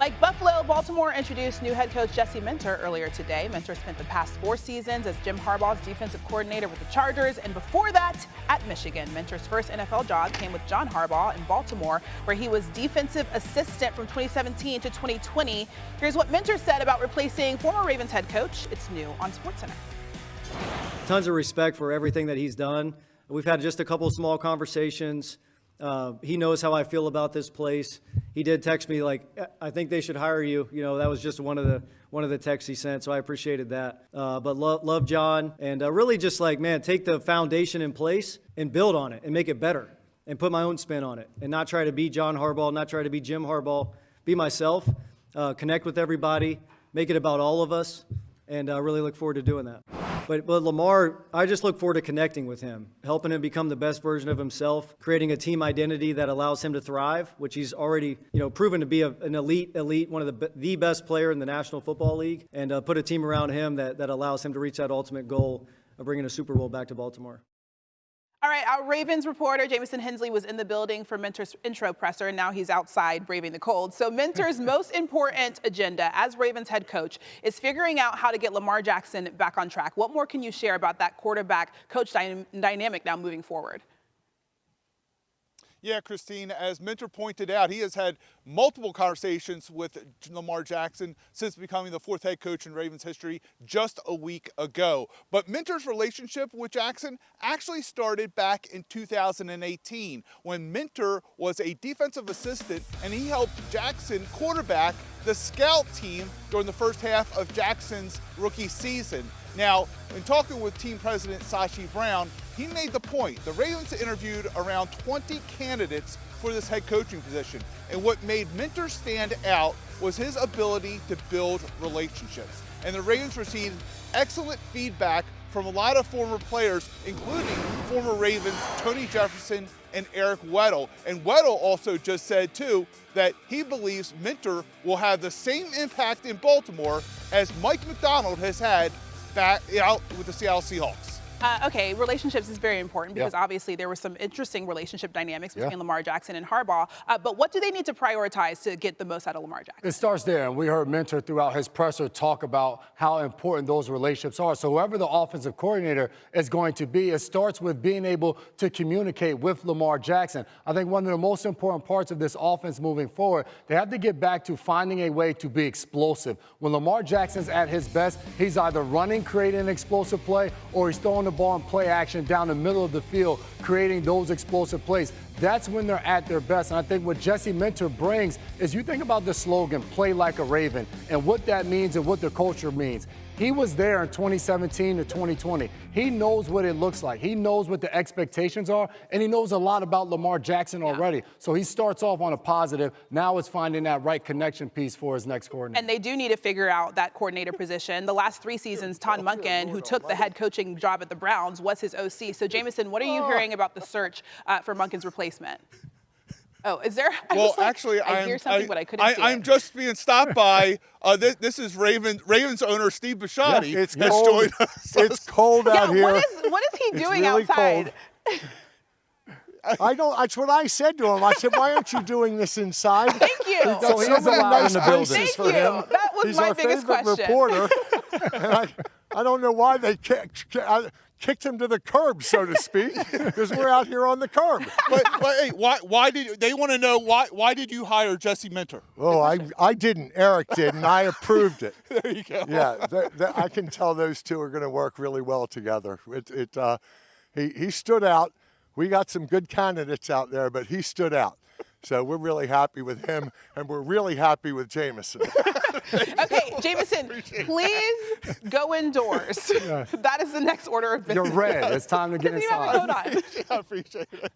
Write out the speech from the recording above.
Like Buffalo, Baltimore introduced new head coach Jesse Minter earlier today. Minter spent the past 4 seasons as Jim Harbaugh's defensive coordinator with the Chargers, and before that, at Michigan. Minter's first NFL job came with John Harbaugh in Baltimore, where he was defensive assistant from 2017 to 2020. Here's what Minter said about replacing former Ravens head coach. It's new on SportsCenter. Tons of respect for everything that he's done. We've had just a couple of small conversations. He knows how I feel about this place. He did text me like, I think they should hire you. You know, that was just one of the texts he sent, so I appreciated that. But love John, and really just like, man, take the foundation in place and build on it and make it better and put my own spin on it and not try to be John Harbaugh, not try to be Jim Harbaugh, be myself, connect with everybody, make it about all of us, and really look forward to doing that. But Lamar, I just look forward to connecting with him, helping him become the best version of himself, creating a team identity that allows him to thrive, which he's already, proven to be an elite, one of the best player in the National Football League, and put a team around him that allows him to reach that ultimate goal of bringing a Super Bowl back to Baltimore. All right, our Ravens reporter, Jamison Hensley, was in the building for Minter's intro presser, and now he's outside braving the cold. So Minter's most important agenda as Ravens head coach is figuring out how to get Lamar Jackson back on track. What more can you share about that quarterback-coach dynamic now moving forward? Yeah, Christine, as Minter pointed out, he has had multiple conversations with Lamar Jackson since becoming the 4th head coach in Ravens history just a week ago. But Minter's relationship with Jackson actually started back in 2018 when Minter was a defensive assistant and he helped Jackson quarterback the scout team during the first half of Jackson's rookie season. Now, in talking with team president Sashi Brown, he made the point. The Ravens interviewed around 20 candidates for this head coaching position. And what made Minter stand out was his ability to build relationships. And the Ravens received excellent feedback from a lot of former players, including former Ravens Tony Jefferson and Eric Weddle. And Weddle also just said, too, that he believes Minter will have the same impact in Baltimore as Mike Macdonald has had back out with the Seattle Seahawks. Okay, relationships is very important because obviously there were some interesting relationship dynamics between Lamar Jackson and Harbaugh. But what do they need to prioritize to get the most out of Lamar Jackson? It starts there, and we heard Minter throughout his presser talk about how important those relationships are. So whoever the offensive coordinator is going to be, it starts with being able to communicate with Lamar Jackson. I think one of the most important parts of this offense moving forward, they have to get back to finding a way to be explosive. When Lamar Jackson's at his best, he's either running, creating an explosive play, or he's throwing the ball in play action down the middle of the field, creating those explosive plays. That's when they're at their best. And I think what Jesse Minter brings is, you think about the slogan, play like a Raven, and what that means and what the culture means. He was there in 2017 to 2020. He knows what it looks like. He knows what the expectations are, and he knows a lot about Lamar Jackson already. So he starts off on a positive. Now it's finding that right connection piece for his next coordinator. And they do need to figure out that coordinator position. The last 3 seasons, Todd Monken, who took the head coaching job at the Browns, was his OC. So, Jamison, what are you hearing about the search for Monken's replacement? Oh, is there? I hear something, but I couldn't see I'm just being stopped by. This is Ravens owner Steve Bisciotti. It's cold. It's cold out here. What is he doing really outside? Cold. That's what I said to him. I said, "Why aren't you doing this inside?" Thank you. So he has nice places Thank for you. him. That was He's my our biggest favorite question. reporter. And I don't know why they kicked him to the curb, so to speak, because we're out here on the curb. But hey, why did they want to know why did you hire Jesse Minter? Oh, I didn't. Eric did, and I approved it. There you go. Yeah, I can tell those two are going to work really well together. He stood out. We got some good candidates out there, but he stood out. So we're really happy with him, and we're really happy with Jamison. Okay, Jamison, please go indoors. That is the next order of business. You're red. It's time to get inside. You have a coat on. I appreciate it.